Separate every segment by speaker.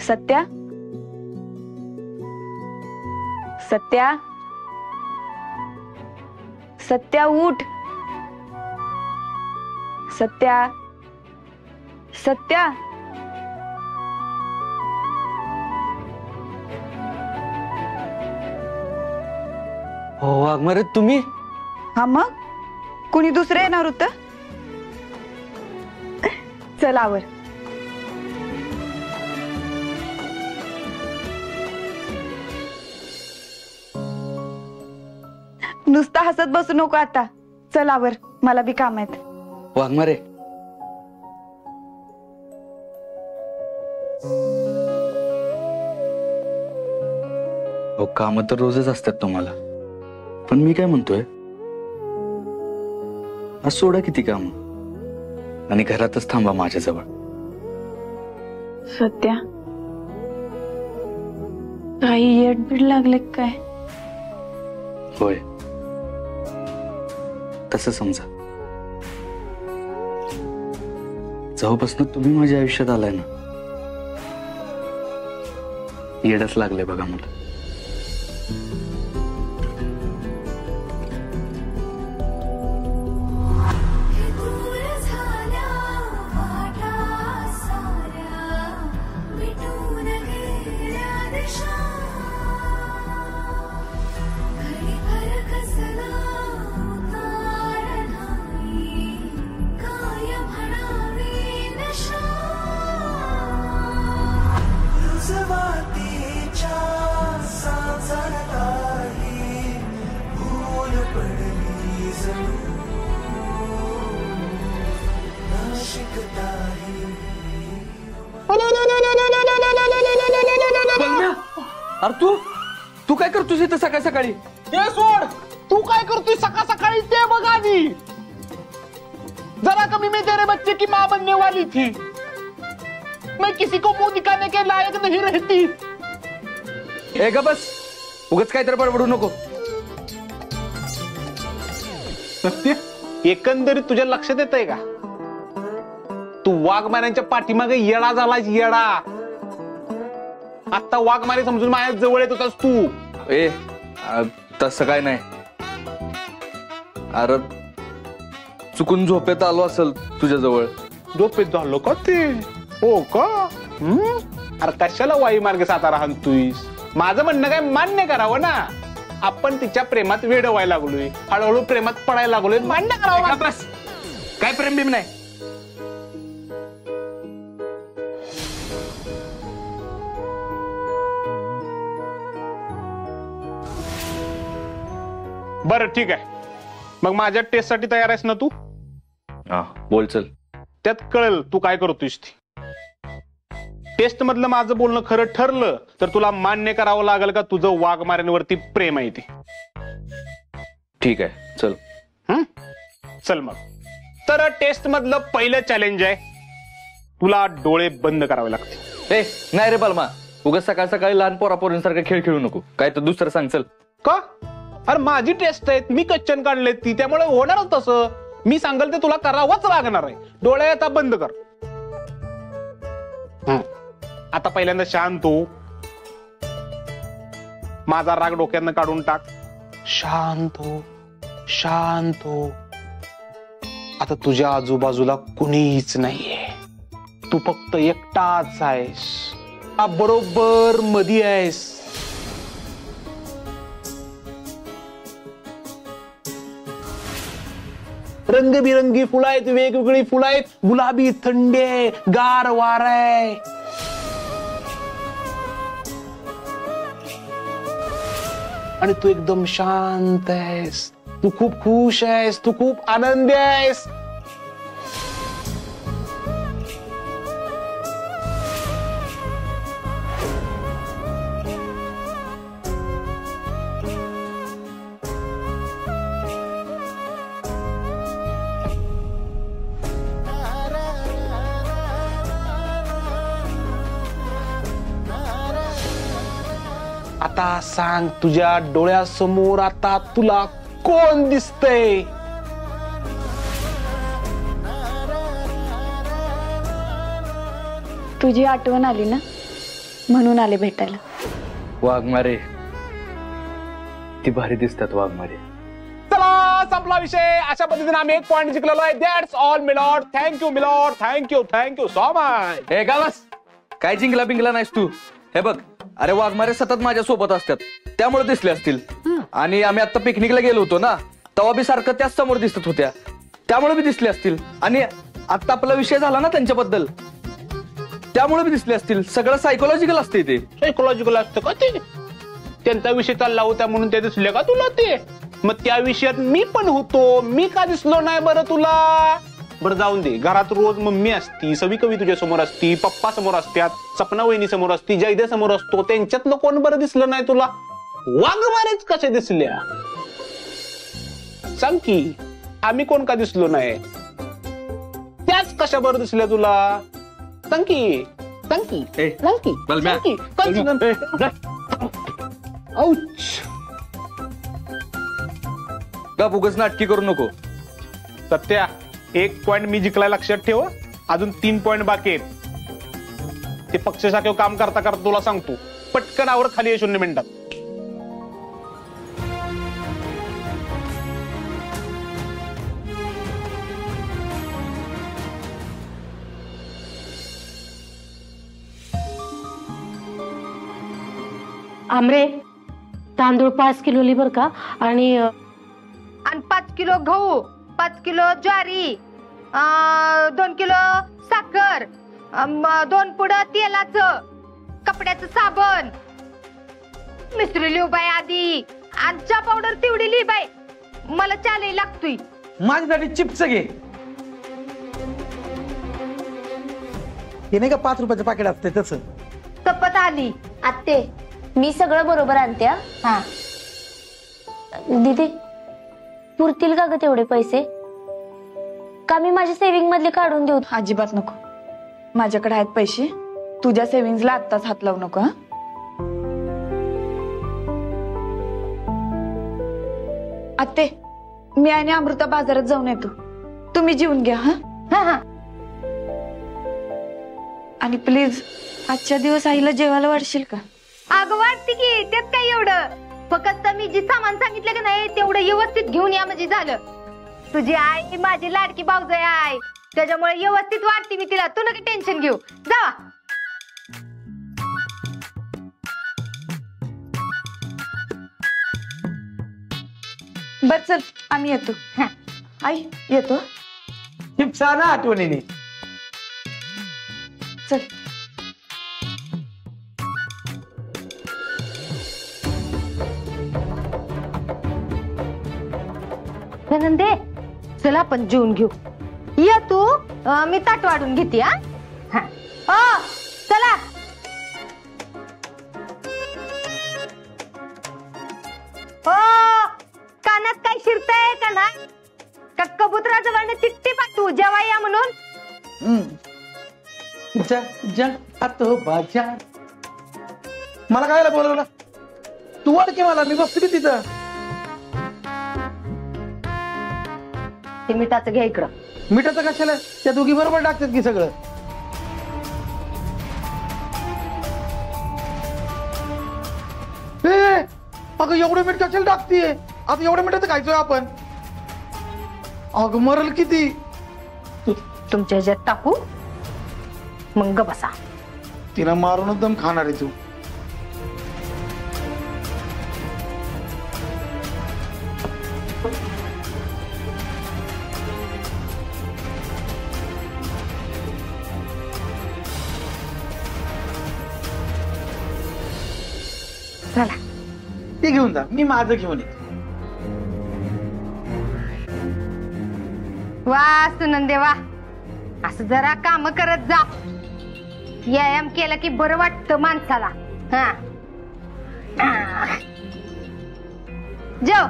Speaker 1: सत्या, सत्या, सत्या उठ. सत्या, सत्या.
Speaker 2: हो वाघमारे तुम्ही?
Speaker 1: हा मग कुणी दुसरं येणार होतं? चल आवर. नुसता हसत बसू नको आता. चल आवर, मला बी काम आहेत.
Speaker 2: वाघमारे हो, काम तर रोजच असतात तुम्हाला, पण मी काय म्हणतोय, आज सोडा किती काम आणि घरातच थांबा माझ्याजवळ.
Speaker 1: सत्या, काही येडबीड लागले काय?
Speaker 2: होय, तसं समजा. जेव्हापासून तुम्ही माझ्या आयुष्यात आलाय ना, येडच लागले बघा मला. अरे तू काय करतोस इथं सकाळी सकाळी?
Speaker 3: ते सोड, तू काय करतोय सकाळ सकाळी ते बघ आधी. जरा कमी में तेरे बच्चे की माँ बनने वाली थी, मैं किसी को मुंह दिखाने के लायक नहीं रहती.
Speaker 2: ए ग बस, उगाच काहीतरी बडबडू नको.
Speaker 3: सत्य, एकंदरीत तुझ्या लक्षात येतंय का, तू वाघमाऱ्यांच्या पाठीमागे येडा झालास, येडा. आता वाघमारे समजून माझ्या जवळ येत होतास तू.
Speaker 2: ए तसं काय नाही. अरे चुकून झोपेत आलो असेल तुझ्या जवळ.
Speaker 3: झोपेत झालो का ते? हो का? अरे कशाला वाई मार्ग सातारा हाणतोयस? माझं म्हणणं काय मान्य करावं ना. आपण तिच्या प्रेमात वेड व्हायला लागलोय, हळूहळू प्रेमात पडायला लागलोय, मान्य करावं.
Speaker 2: बस, काय प्रेम बिम नाही.
Speaker 3: बरं ठीक आहे, मग माझ्या टेस्ट साठी तयार आहेस ना तू?
Speaker 2: हा बोल. चल,
Speaker 3: त्यात कळेल तू काय करतोयस ती. टेस्ट मधलं माझं बोलणं खरं ठरलं तर तुला मान्य करावं लागेल का तुझं वाघमाऱ्यांवरती प्रेम आहे ते.
Speaker 2: ठीक आहे, चल.
Speaker 3: चल मग. तर टेस्ट मधलं पहिलं चॅलेंज आहे, तुला डोळे बंद करावे लागतील.
Speaker 2: ए नाही रे बलमा, उगाच सकाळ सकाळी लहान पोरापोरींसारखं खेळ खेळू नको. काय तर दुसरं सांग. चल.
Speaker 3: का? अरे माझी टेस्ट आहे, मी क्वेश्चन काढले ती, त्यामुळे होणारच तसं. मी सांगेल ते तुला करावंच लागणार आहे. डोळे आता बंद कर. आता पहिल्यांदा शांत हो. माझा राग डोक्यातनं काढून टाक. शांत हो, शांत हो. आता तुझ्या आजूबाजूला कुणीच नाहीये, तू फक्त एकटाच आहेस. बरोबर मध्ये आहेस. रंगबिरंगी फुलं आहेत, वेगवेगळी फुलं आहेत. गुलाबी थंडी आहे, गार वारा आहे. आणि तू एकदम शांत आहेस. तू खूप खुश आहेस, तू खूप आनंदी आहेस. आता सांग, तुझ्या डोळ्यासमोर आता तुला कोण दिसतंय?
Speaker 1: तुझी आठवण आली ना, म्हणून आले भेटायला.
Speaker 2: वाघमारे ती भारी दिसतात वाघमारे.
Speaker 3: चला संपला विषय. अशा पद्धतीने आम्ही 1 पॉइंट जिंकलेलो आहे. That's all my lord. Thank you my lord. Thank you so much.
Speaker 2: हे का बस काय जिंकला बिंकला नाहीस तू. हे बघ अरे वाघमारे सतत माझ्या सोबत असतात त्यामुळे दिसले असतील. आणि आम्ही आता पिकनिकला गेलो होतो ना तेव्हा बी सारखं त्याच समोर दिसत होत्या त्यामुळे बी दिसले असतील. आणि आता आपला विषय झाला ना त्यांच्याबद्दल त्यामुळे बी दिसले असतील. सगळं सायकोलॉजिकल असते ते.
Speaker 3: सायकोलॉजिकल असतं का ते. त्यांचा विषय चालला होता म्हणून ते दिसले का तुला ते. मग त्या विषयात मी पण होतो. मी का दिसलो नाही बरं तुला. बरं जाऊन दे. घरात रोज मम्मी असती सवी कवी तुझ्या समोर असती पप्पा समोर असतात सपना वहिनी समोर असती जयदे समोर असतो. त्यांच्यातलं कोण बरं दिसलं नाही तुला. वाघमारेच कसे दिसल्या सांग की. आम्ही कोण का दिसलो नाही. त्याच कशा बरं दिसल्या तुला सांग की. सांग की. सांग की.
Speaker 2: बलम्या.
Speaker 3: सांग की. औच.
Speaker 2: का उगाच नाटकी करू नको.
Speaker 3: सत्या 1 पॉइंट मी जिंकलाय लक्षात ठेव. अजून 3 पॉइंट बाकी आहेत. ते पक्षशाखेवर काम करता करता तुला सांगतो. पटकन आवर खाली आहे 0 मिनिटात.
Speaker 4: आमरे तांदूळ 5 किलो लिबर का. आणि
Speaker 5: 5 किलो गहू 5 किलो ज्वारी 2 किलो साखर 2 पुडं तेलाचं कपड्याचं साबण मिसरी लिहू बाई आधी. आणि चहा पावडर तेवढी लिही बाई. मला चालही लागतोय.
Speaker 6: माझ्यासाठी चिप्स घे. हे नाही का 5 रुपयाचं पाकिट असते तसं.
Speaker 5: तपत आली.
Speaker 4: आत्ते मी सगळं बरोबर आणते. हा दीदी पुरतील का ग तेवढे पैसे. का मी माझ्या सेव्हिंग मधले काढून देऊ.
Speaker 1: अजिबात नको. माझ्याकडे आहेत पैसे. तुझ्या सेव्हिंग्सला आत्ताच हात लावू नको. आत्ते मी आणि अमृता बाजारात जाऊन येतो. तुम्ही जेवून घ्या. हा आणि प्लीज आजच्या दिवस आईला जेवायला वाढशील का.
Speaker 5: अगं वाटते की त्यात काय एवढं. फक्त मी जे सामान सांगितलं की नाही तेवढं व्यवस्थित घेऊन या म्हणजे झालं. तुझी आई माझी लाडकी भाऊजाई आहे त्याच्यामुळे व्यवस्थित वाटते मी तिला. तू नका टेन्शन घेऊ. जा.
Speaker 1: बर चल आम्ही येतो. आई येतो.
Speaker 6: चिप्स ना आठवणीने.
Speaker 1: चल.
Speaker 5: नंदे चला आपण जेवून घेऊ. ये तू मी ताट वाढून घेते. हा चला. हो कानात काय शिरतय का नाही. का कबुतराजवळ चिठ्ठी पाठवू जेव्हा या म्हणून.
Speaker 6: बाजार मला काय बोलवलं. तू वाट की मला. मी बसतो की तिथं.
Speaker 5: ते मिठाचं घ्या इकडं.
Speaker 6: मिठाचं कशाला. त्या दोघी बरोबर टाकतात की सगळं. अगं एवढं मीठ कशाला टाकतीये. आता एवढं मिठाचं खायचोय आपण. अगं मरल किती.
Speaker 5: तुमच्या ह्याच्यात टाकू मग बसा.
Speaker 6: तिला मारूनच दम खाणार आहे तू.
Speaker 5: चला
Speaker 6: ते घेऊन जा. मी माझं घेऊन येतो.
Speaker 5: वा सुनंदे वा. असं जरा काम करत जा. व्यायाम केला की बरं वाटतं माणसाला. हा जेव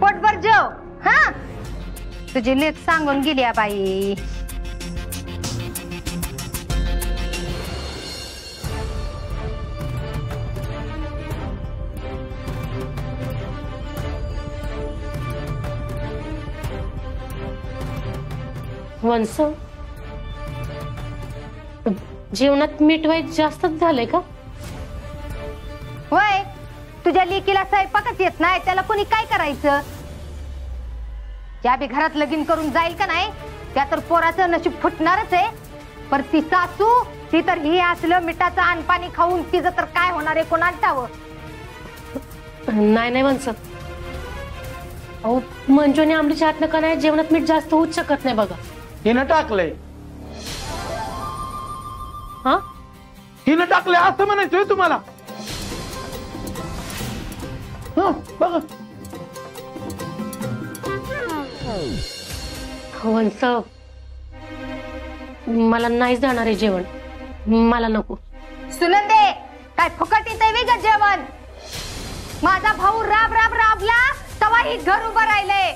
Speaker 5: पोटभर जेव. हा तुझी लेख सांगून गेली बाई.
Speaker 4: वंस जेवणात मीठ वाईट जास्तच झालंय का.
Speaker 5: होय, तुझ्या लेकीला स्वयंपाकच येत नाही, त्याला कोणी काय करायचं? ज्या बी घरात लगीन करून जाईल का नाही, त्या तर पोराचं नशीब फुटणारच आहे. पर ती सासू, ती तर ही असलं मिठाचं अनपाणी खाऊन तिचं तर काय होणार आहे कोणाला ठावं.
Speaker 7: नाही नाही माणसं, अहो मंजूने आमच्या हातनं का नाही जेवणात मीठ जास्त होऊच शकत नाही बघा.
Speaker 6: हिनं टाकलंय,
Speaker 7: हा
Speaker 6: हिनं टाकलंय असं म्हणायचंय तुम्हाला? बघा
Speaker 7: वंस, मला नाही जाणार आहे जेवण, मला नको.
Speaker 5: सुनंदे, काय फुकट येतंय वेगळं जेवण? माझा भाऊ राब राब राबला तवा ही घर उभं राहिलंय.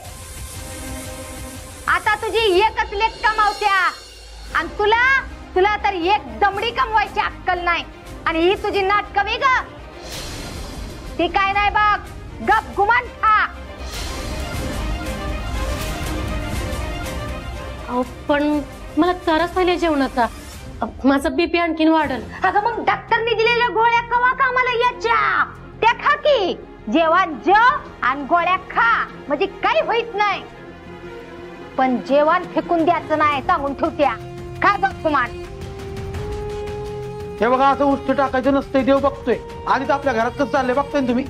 Speaker 5: आता तुझी एकच लेक कमावत्या आणि तुला तर एक दमडी कमवायची अक्कल नाही. आणि ही तुझी नाटकं वेगळं, ती काय नाही बघ, गप गुमान खा.
Speaker 7: अहो पण मला त्रास व्हायला जेवणाचा, माझा बीपी आणखीन वाढल.
Speaker 5: अगं मग डॉक्टरने दिलेल्या गोळ्या कवा कामाला याच्या त्या खा की. जेवण जेव आणि गोळ्या खा, म्हणजे काही होईत नाही. पण जेवण फेकून द्यायचं नाही सांगून ठेवत्या. काय बघ कुमार,
Speaker 6: हे बघा असं उष्ट टाकायचं नसतंय, देव बघतोय. आधीच आपल्या घरात कसं चाललंय बघतोय ना तुम्ही.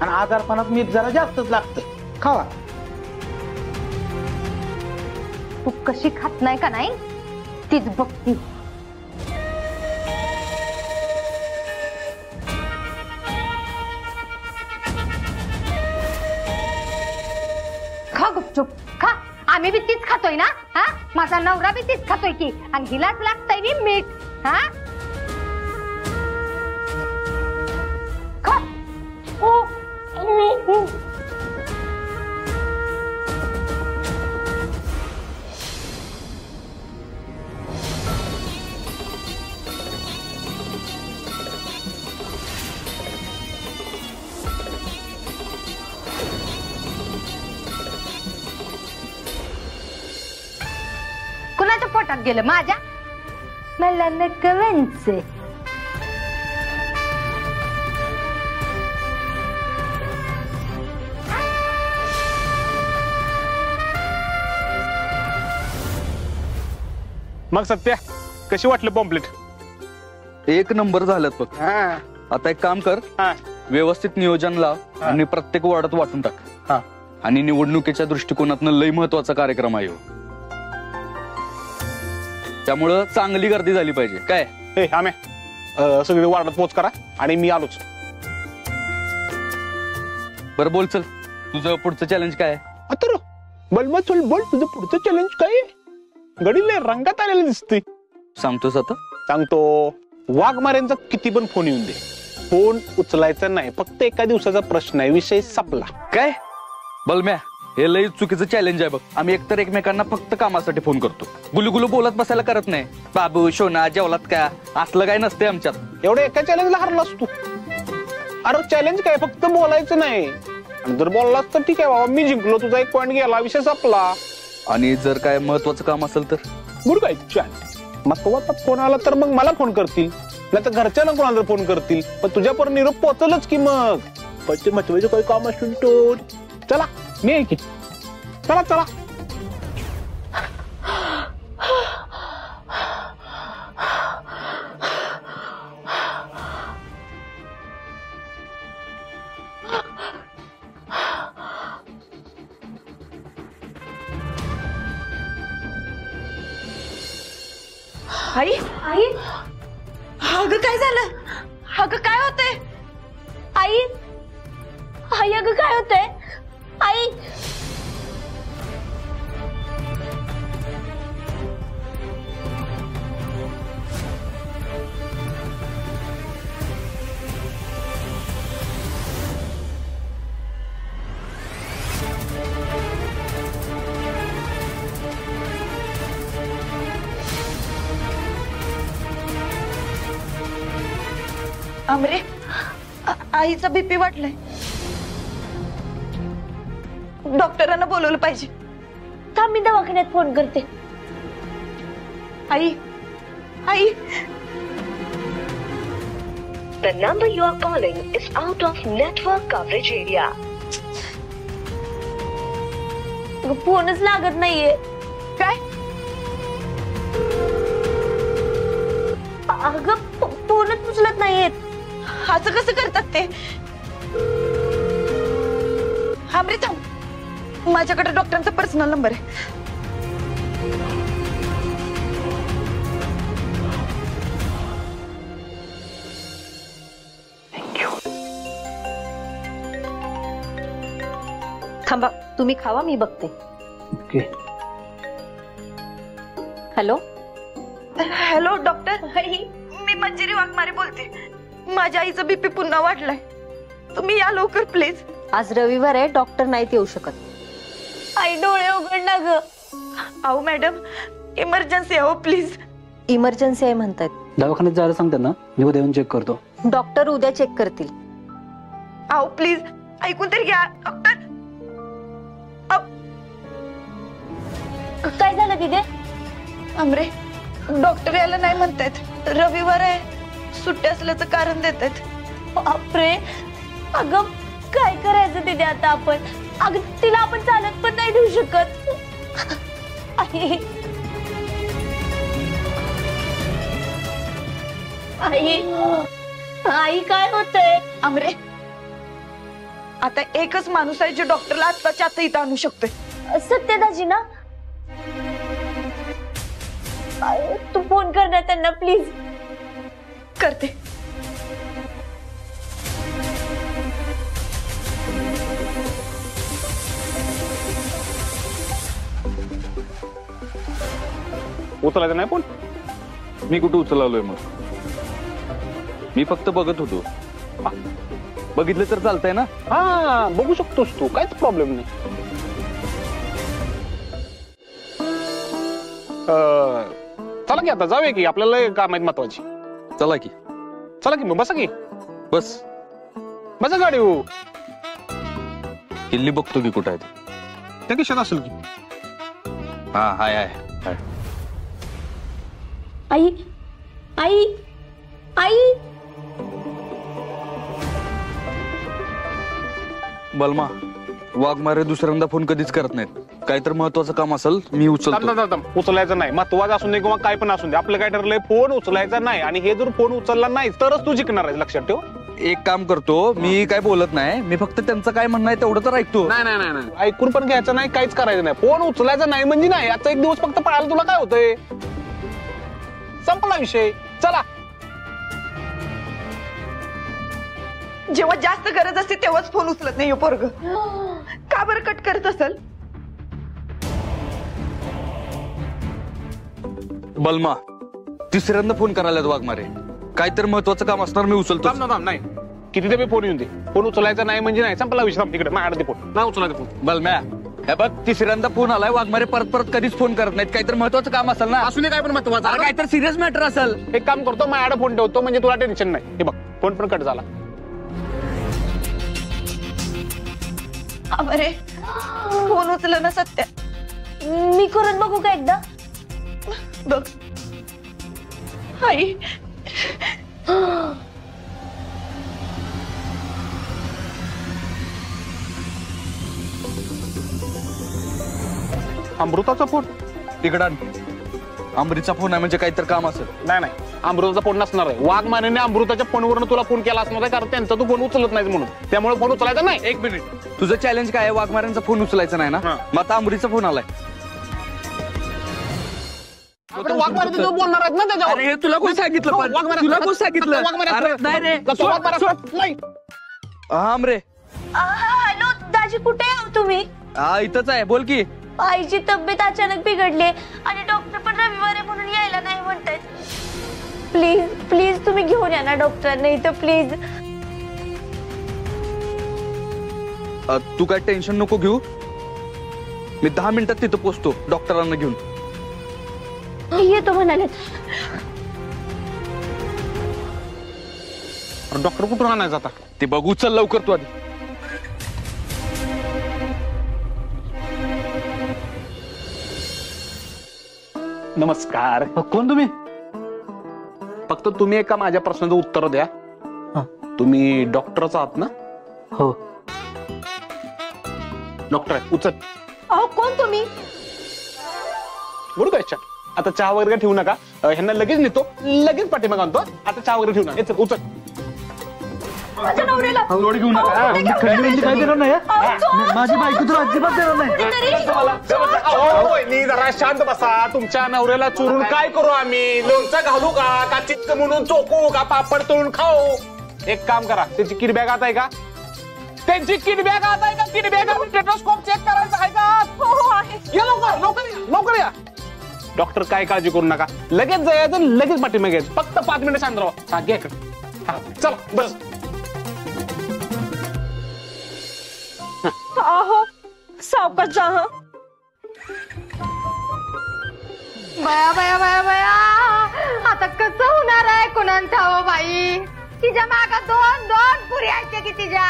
Speaker 6: आणि आजारपणात मीठ जरा जास्तच लागतंय, खावा.
Speaker 5: तू कशी खात नाही का नाही तीच बघती. खा गुपचूप खा, आम्ही बी तीच खातोय ना. हा, माझा नवरा बी तीच खातोय की, आणि हिलाच लागतंय बी मीठ. हा खा. कुणाच्या पोटात गेलं? माझ्या? मला नका म्हणचे.
Speaker 3: मग सत्या, कशी वाटलं पॉम्पलेट?
Speaker 2: एक नंबर झालं बघ.
Speaker 3: हा
Speaker 2: आता एक काम कर,
Speaker 3: हा
Speaker 2: व्यवस्थित नियोजन लाव आणि प्रत्येक वॉर्डात वाटून टाक.
Speaker 3: हा.
Speaker 2: आणि निवडणुकीच्या दृष्टिकोनातनं लय महत्वाचा कार्यक्रम आहे हो. त्यामुळं चांगली गर्दी झाली पाहिजे. काय
Speaker 3: हे आम्ही सगळे वार्डात पोच करा आणि मी आलोच.
Speaker 2: बरं बोल, चल तुझं पुढचं चॅलेंज काय आहे?
Speaker 3: आता बलमा चल बोल, तुझं पुढचं चॅलेंज काय? गडीले रंगात आलेलं दिसतंय.
Speaker 2: सांगतोस आता?
Speaker 3: सांगतो. वाघमाऱ्यांचा किती पण फोन येऊन दे, फोन उचलायचा नाही. फक्त एका दिवसाचा प्रश्न आहे, विषय संपला.
Speaker 2: काय बलम्या, हे लय चुकीचं चॅलेंज आहे बघ. आम्ही एकतर एकमेकांना फक्त कामासाठी फोन करतो, गुलुगुलू बोलत बसायला करत नाही. बाबू शोना जेवलात का असलं काय नसते आमच्यात.
Speaker 3: एवढं एका चॅलेंजला हरलास तू. अरे चॅलेंज काय, फक्त बोलायचं नाही. आणि जर बोललास तर ठीक आहे बाबा, मी जिंकलो, तुझा एक पॉईंट गेला, विषय संपला.
Speaker 2: आणि जर काय महत्वाचं काम असेल तर
Speaker 3: गुड काय महत्वाचा फोन आला तर मग मला फोन करतील, नाही तर घरच्याला कोणाला फोन करतील. पण तुझ्यापर्यंत निरोप पोहोचलच की. मग महत्वाचं काही काम असेल तो चला, मी आहे की. चला चला.
Speaker 1: आई आई, अगं काय झालं? अगं काय होतंय?
Speaker 4: आई आई अगं काय होतंय? आई
Speaker 1: अमरे, आईचा बीपी वाढलाय, डॉक्टरांना बोलवलं पाहिजे.
Speaker 4: थांब, मी दवाखान्यात फोन करते.
Speaker 1: आई आई
Speaker 8: The number you are calling is out of network coverage area.
Speaker 4: फोनच लागत नाहीये.
Speaker 1: काय?
Speaker 4: अगं फोनच उचलत नाहीयेत.
Speaker 1: असं कसं करतात ते? हा बरे थांब, माझ्याकडे डॉक्टरांचा पर्सनल नंबर आहे.
Speaker 5: थांबा, तुम्ही खावा, मी बघते.
Speaker 6: ओके.
Speaker 5: हॅलो.
Speaker 1: हॅलो डॉक्टर, मी मंजिरी वाघमारे बोलते. माझ्या आईचं बीपी पुन्हा वाढलाय, तुम्ही या लवकर प्लीज.
Speaker 5: आज रविवार आहे, डॉक्टर नाहीत येऊ शकत.
Speaker 4: आई डोळे उघड ना ग.
Speaker 1: अहो मॅडम, इमर्जन्सी आहे, प्लीज.
Speaker 5: इमर्जन्सी आहे म्हणतात.
Speaker 6: दवाखान्यात जायला सांगतात ना, मी उद्या येऊन चेक करतो.
Speaker 5: डॉक्टर उद्या चेक करतील.
Speaker 1: अहो प्लीज ऐकून तरी घ्या डॉक्टर.
Speaker 4: काय झालं तिथे?
Speaker 1: अमरे, डॉक्टर यायला नाही म्हणतायत. रविवार आहे, सुट्टी असल्याचं कारण देतात.
Speaker 4: बापरे. अगं काय करायचं तिथे आता आपण? अगं तिला आपण चालत पण नाही ठेवू शकत. आई आई आई काय होतंय?
Speaker 1: अमरे, आता एकच माणूस आहे जो डॉक्टरला आत्ताच्या आता इथं आणू शकतोय.
Speaker 4: सत्यदाजी ना? तू फोन कर ना त्यांना प्लीज.
Speaker 1: करते.
Speaker 3: उचलायचं नाही पण.
Speaker 2: मी कुठे उचलालोय मग? मी फक्त बघत होतो. बघितलं तर चालतंय ना?
Speaker 3: हा, बघू शकतोस तू, काहीच प्रॉब्लेम नाही. चला की आता जाऊया की, आपल्याला काम आहेत महत्वाची.
Speaker 2: चला की.
Speaker 3: चला की मग, बसा की.
Speaker 2: बस
Speaker 3: बसा गाडी. हो,
Speaker 2: किल्ली बघतो की कुठं आहे ते.
Speaker 3: त्या किशात असेल की.
Speaker 2: हा, हाय हाय हाय.
Speaker 4: आई आई आई.
Speaker 2: बलमा, वाघमारे दुसऱ्यांदा फोन कधीच करत नाहीत. काहीतरी महत्वाचं काम असेल मी उचलतो.
Speaker 3: उचलायचं नाही, महत्वाचं असून दे किंवा काय पण असून दे. आपलं काय ठरलंय, फोन उचलायचा नाही. आणि हे जर फोन उचलला नाही तरच तू जिंकणार आहे, लक्षात ठेव.
Speaker 2: एक काम करतो, मी काय बोलत नाही. मी फक्त त्यांचं काय म्हणणं आहे तेवढं तर ऐकतो.
Speaker 3: नाही नाही नाही, ऐकून पण घ्यायचं नाही, काहीच करायचं नाही. फोन उचलायचा नाही म्हणजे नाही. आता एक दिवस फक्त पळायला तुला काय होतंय? संपला विषय. चला.
Speaker 1: जेव्हा जास्त गरज असते तेव्हाच फोन उचलत नाही पोरग. का बरं कट करत असेल?
Speaker 2: बलमा, तिसऱ्यांदा फोन करायला वाघमारे. काहीतरी महत्वाचं काम असणार, मी उचलतो.
Speaker 3: नाही, किती ते फोन येऊन दे. फोन उचलायचा नाही म्हणजे नाही, संपला विषय. तिकडे माझ्याकडे फोन नाही उचलायचा. फोन
Speaker 2: बलम्या, हे बघ, तिसऱ्यांदा फोन आलाय. वाघमारे परत परत कधीच फोन करत नाहीत. काहीतरी महत्वाचं काम असेल ना.
Speaker 3: असू दे, काय पण महत्वाचं.
Speaker 2: काहीतरी सिरियस मॅटर असेल.
Speaker 3: एक काम करतो, माझ्याकडे फोन ठेवतो, म्हणजे तुला टेन्शन नाही. हे बघ, फोन पण कट झाला.
Speaker 1: अमरे, फोन उचल ना. सत्य,
Speaker 4: मी करून बघू का एकदा?
Speaker 1: बघ. आई,
Speaker 3: अमृताचा फोन
Speaker 2: तिकडं अमृतचा फोन आहे, म्हणजे काहीतरी काम असेल.
Speaker 3: नाही नाही, अमृताचा फोन नसणार आहे. वाघमारेने अमृताच्या फोनवरून तुला फोन केला असणार आहे, कारण त्यांचा तू फोन उचलत नाही म्हणून. त्यामुळे फोन उचलायचा नाही.
Speaker 2: एक मिनिट, तुझं चॅलेंज काय आहे? वाघमाऱ्यांचा फोन उचलायचा नाही ना? मग आता अमृतचा फोन आलाय.
Speaker 3: वाघमारे बोलणार आहेत ना त्याच्यावर.
Speaker 2: अरे, तुला कोण सांगितलं? तुला कोण सांगितलं? नाही रे. हा अमरे.
Speaker 4: हॅलो दाजी, कुठे आहो तुम्ही?
Speaker 2: हा, इथंच आहे. बोल की.
Speaker 4: आईची तब्येत अचानक बिघडली आणि डॉक्टर पण रविवार आहे म्हणून यायला नाही म्हणतायत. प्लीज प्लीज तुम्ही घेऊन या ना डॉक्टरांना इथं, प्लीज.
Speaker 2: तू काय टेन्शन नको घेऊ. मी 10 मिनिटात तिथं पोहोचतो डॉक्टरांना घेऊन.
Speaker 4: येतो म्हणाले.
Speaker 3: डॉक्टर कुठून आणायचं आता?
Speaker 2: ते बघू, चल लवकर तू आधी.
Speaker 3: नमस्कार.
Speaker 6: कोण तुम्ही?
Speaker 3: फक्त तुम्ही एका माझ्या प्रश्नाचं उत्तर द्या.
Speaker 6: हा.
Speaker 3: तुम्ही डॉक्टरच आहात ना?
Speaker 6: हो.
Speaker 3: डॉक्टर आहे, उचल.
Speaker 1: अहो कोण तुम्ही?
Speaker 3: बरोबर आहे. आता चहा वगैरे ठेवू नका, ह्यांना लगेच नेतो, लगेच पाठीमागे आणतो. आता चहा वगैरे ठेवू नका. उचल.
Speaker 1: माझ्या नवऱ्याला
Speaker 3: लोड घेऊ नका.
Speaker 6: काय देणार नाही माझी बायको तर अजिबात देणार नाही.
Speaker 3: जरा शांत बसा. तुमच्या नवऱ्याला चोरून काय करू आम्ही? लोणचं घालू का चिक्क म्हणून चोकू का पापड तळून खाऊ? एक काम करा, त्याची किट बॅग आता आहे का? त्यांची किट बॅग आता आहे का? किट बॅग स्टेथोस्कोप चेक करायचा आहे का?
Speaker 1: हो आहे.
Speaker 3: या लवकर लवकर या लवकर या. डॉक्टर काय काळजी करू नका, लगेच जायचं, लगेच पाठीमागे यायचं. फक्त 5 मिनिटं शांत राहा. घ्या इकडे. हा चला बस.
Speaker 1: अहो सावकाश जा.
Speaker 5: बया बया बया बया, आता कसं होणार आहे कोणाला ठाव बाई. तिच्या मागा 2 पुरी आहेत की तिच्या.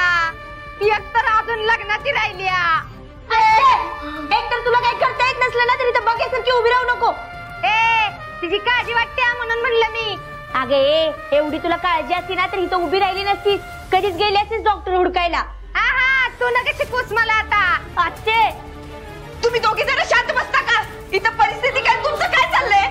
Speaker 5: एक तर अजून लग्नाची राहिली.
Speaker 4: एक तर तुला काही करता येत नसलं ना तरी तर बघायसारखी उभी राहू नको.
Speaker 5: तिची काळजी वाटते म्हणून म्हणलं मी.
Speaker 4: अगे एवढी तुला काळजी असती ना तर इथं उभी राहिली नसतीस, कधीच गेली असतीस डॉक्टर हुडकायला.
Speaker 5: हा तू नका शिकूस मला आता.
Speaker 1: आत्ते तुम्ही दोघे जरा शांत बसता का? इथं परिस्थिती काय, तुमचं काय चाललंय?